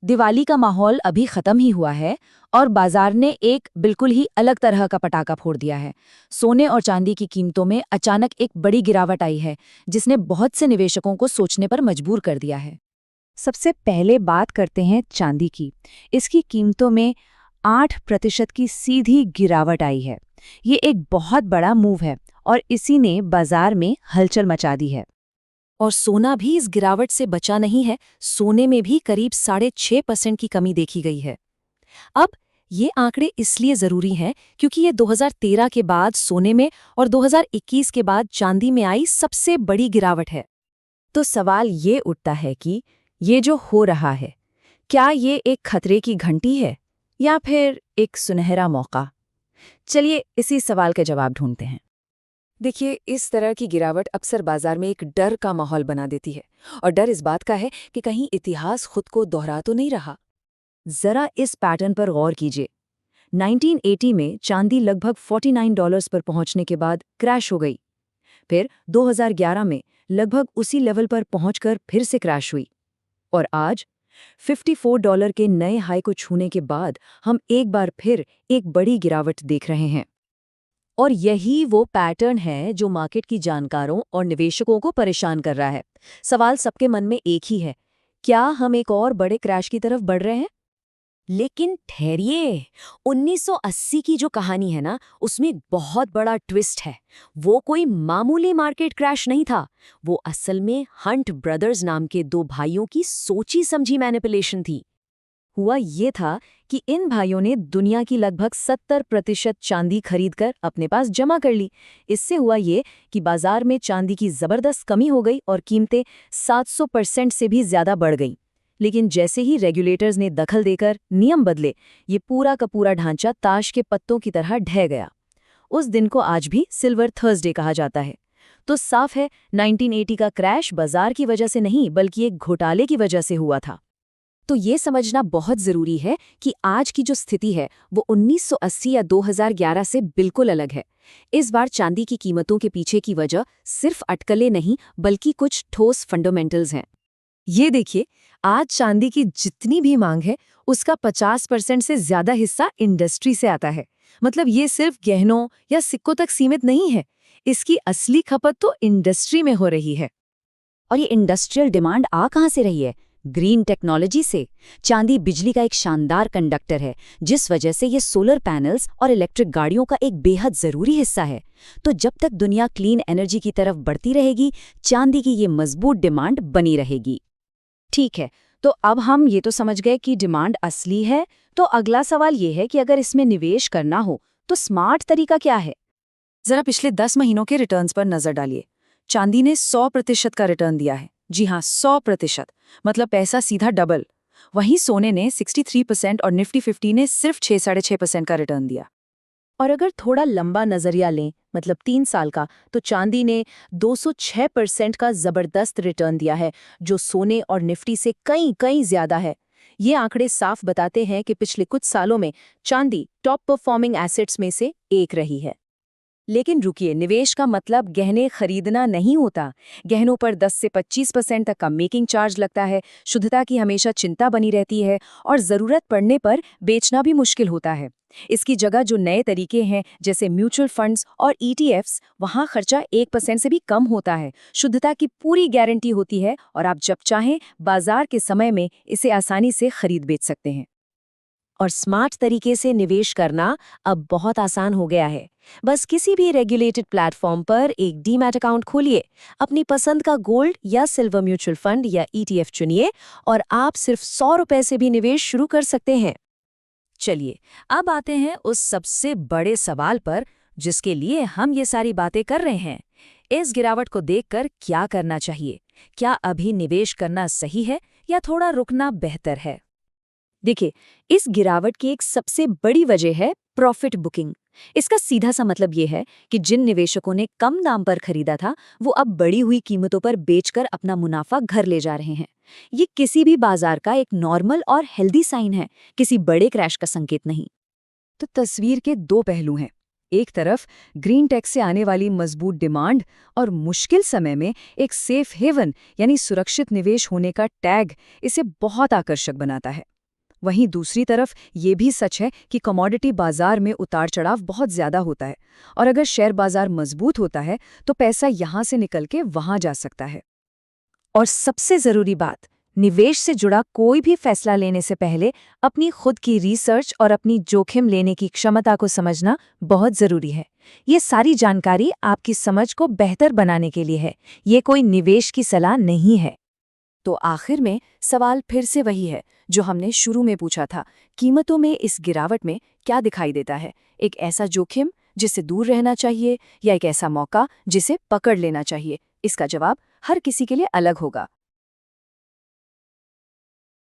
दिवाली का माहौल अभी खत्म ही हुआ है और बाजार ने एक बिल्कुल ही अलग तरह का पटाखा फोड़ दिया है। सोने और चांदी की कीमतों में अचानक एक बड़ी गिरावट आई है, जिसने बहुत से निवेशकों को सोचने पर मजबूर कर दिया है। सबसे पहले बात करते हैं चांदी की। इसकी कीमतों में 8% की सीधी गिरावट आई है। ये एक बहुत बड़ा मूव है और इसी ने बाजार में हलचल मचा दी है। और सोना भी इस गिरावट से बचा नहीं है। सोने में भी करीब 6.5% की कमी देखी गई है। अब ये आंकड़े इसलिए जरूरी हैं क्योंकि ये 2013 के बाद सोने में और 2021 के बाद चांदी में आई सबसे बड़ी गिरावट है। तो सवाल ये उठता है कि ये जो हो रहा है, क्या ये एक खतरे की घंटी है या फिर एक सुनहरा मौका? चलिए इसी सवाल के जवाब ढूंढते हैं। देखिए, इस तरह की गिरावट अक्सर बाजार में एक डर का माहौल बना देती है, और डर इस बात का है कि कहीं इतिहास खुद को दोहरा तो नहीं रहा। जरा इस पैटर्न पर गौर कीजिए। 1980 में चांदी लगभग $49 पर पहुंचने के बाद क्रैश हो गई। फिर 2011 में लगभग उसी लेवल पर पहुंचकर फिर से क्रैश हुई। और आज $54 के नए हाई को छूने के बाद हम एक बार फिर एक बड़ी गिरावट देख रहे हैं। और यही वो पैटर्न है जो मार्केट की जानकारों और निवेशकों को परेशान कर रहा है। सवाल सबके मन में एक ही है, क्या हम एक और बड़े क्रैश की तरफ बढ़ रहे हैं? लेकिन ठहरिए, 1980 की जो कहानी है ना, उसमें एक बहुत बड़ा ट्विस्ट है। वो कोई मामूली मार्केट क्रैश नहीं था। वो असल में हंट ब्रदर्स नाम के दो भाइयों की सोची समझी मैनिपुलेशन थी। हुआ ये था कि इन भाइयों ने दुनिया की लगभग 70% चांदी खरीदकर अपने पास जमा कर ली। इससे हुआ ये कि बाजार में चांदी की जबरदस्त कमी हो गई और कीमतें 700% से भी ज्यादा बढ़ गईं। लेकिन जैसे ही रेगुलेटर्स ने दखल देकर नियम बदले, ये पूरा का पूरा ढांचा ताश के पत्तों की तरह ढह गया। उस दिन को आज भी सिल्वर थर्सडे कहा जाता है। तो साफ है, 1980 का क्रैश बाजार की वजह से नहीं, बल्कि एक घोटाले की वजह से हुआ था। तो ये समझना बहुत जरूरी है कि आज की जो स्थिति है वो 1980 या 2011 से बिल्कुल अलग है। इस बार चांदी की कीमतों के पीछे की वजह सिर्फ अटकलें नहीं, बल्कि कुछ ठोस फंडामेंटल्स हैं। ये देखिए, आज चांदी की जितनी भी मांग है, उसका 50% से ज्यादा हिस्सा इंडस्ट्री से आता है। मतलब ये सिर्फ गहनों या सिक्कों तक सीमित नहीं है। इसकी असली खपत तो इंडस्ट्री में हो रही है। और ये इंडस्ट्रियल डिमांड आ कहाँ से रही है? ग्रीन टेक्नोलॉजी से। चांदी बिजली का एक शानदार कंडक्टर है, जिस वजह से ये सोलर पैनल्स और इलेक्ट्रिक गाड़ियों का एक बेहद जरूरी हिस्सा है। तो जब तक दुनिया क्लीन एनर्जी की तरफ बढ़ती रहेगी, चांदी की ये मजबूत डिमांड बनी रहेगी। ठीक है, तो अब हम ये तो समझ गए कि डिमांड असली है। तो अगला सवाल ये है कि अगर इसमें निवेश करना हो तो स्मार्ट तरीका क्या है? जरा पिछले 10 महीनों के रिटर्न्स पर नजर डालिए। चांदी ने 100% का रिटर्न दिया है। जी हाँ, 100%, मतलब पैसा सीधा डबल। वहीं सोने ने 63% और निफ्टी 50 ने सिर्फ 6-6.5% का रिटर्न दिया। और अगर थोड़ा लंबा नजरिया लें, मतलब 3 साल का, तो चांदी ने 206% का जबरदस्त रिटर्न दिया है, जो सोने और निफ्टी से कई कई ज्यादा है। ये आंकड़े साफ बताते हैं कि पिछले कुछ सालों में चांदी टॉप परफॉर्मिंग एसेट्स में से एक रही है। लेकिन रुकिए, निवेश का मतलब गहने खरीदना नहीं होता। गहनों पर 10 से 25% तक का मेकिंग चार्ज लगता है, शुद्धता की हमेशा चिंता बनी रहती है और ज़रूरत पड़ने पर बेचना भी मुश्किल होता है। इसकी जगह जो नए तरीके हैं, जैसे म्यूचुअल फंड्स और ETFs, वहाँ खर्चा 1% से भी कम होता है, शुद्धता की पूरी गारंटी होती है और आप जब चाहें बाजार के समय में इसे आसानी से खरीद बेच सकते हैं। और स्मार्ट तरीके से निवेश करना अब बहुत आसान हो गया है। बस किसी भी रेगुलेटेड प्लेटफॉर्म पर एक डीमैट अकाउंट खोलिए, अपनी पसंद का गोल्ड या सिल्वर म्यूचुअल फंड या ETF चुनिए और आप सिर्फ ₹100 से भी निवेश शुरू कर सकते हैं। चलिए, अब आते हैं उस सबसे बड़े सवाल पर जिसके लिए हम ये सारी बातें कर रहे हैं। इस गिरावट को देखकर क्या करना चाहिए? क्या अभी निवेश करना सही है या थोड़ा रुकना बेहतर है? देखिए, इस गिरावट की एक सबसे बड़ी वजह है प्रॉफिट बुकिंग। इसका सीधा सा मतलब ये है कि जिन निवेशकों ने कम दाम पर खरीदा था, वो अब बढ़ी हुई कीमतों पर बेचकर अपना मुनाफा घर ले जा रहे हैं। ये किसी भी बाजार का एक नॉर्मल और हेल्दी साइन है, किसी बड़े क्रैश का संकेत नहीं। तो तस्वीर के दो पहलू हैं। एक तरफ ग्रीन टेक से आने वाली मजबूत डिमांड और मुश्किल समय में एक सेफ हेवन यानी सुरक्षित निवेश होने का टैग इसे बहुत आकर्षक बनाता है। वहीं दूसरी तरफ ये भी सच है कि कमोडिटी बाजार में उतार चढ़ाव बहुत ज्यादा होता है, और अगर शेयर बाजार मजबूत होता है तो पैसा यहां से निकल के वहां जा सकता है। और सबसे जरूरी बात, निवेश से जुड़ा कोई भी फैसला लेने से पहले अपनी खुद की रिसर्च और अपनी जोखिम लेने की क्षमता को समझना बहुत जरूरी है। ये सारी जानकारी आपकी समझ को बेहतर बनाने के लिए है, ये कोई निवेश की सलाह नहीं है। तो आखिर में सवाल फिर से वही है जो हमने शुरू में पूछा था, कीमतों में इस गिरावट में क्या दिखाई देता है? एक ऐसा जोखिम जिससे दूर रहना चाहिए, या एक ऐसा मौका जिसे पकड़ लेना चाहिए? इसका जवाब हर किसी के लिए अलग होगा।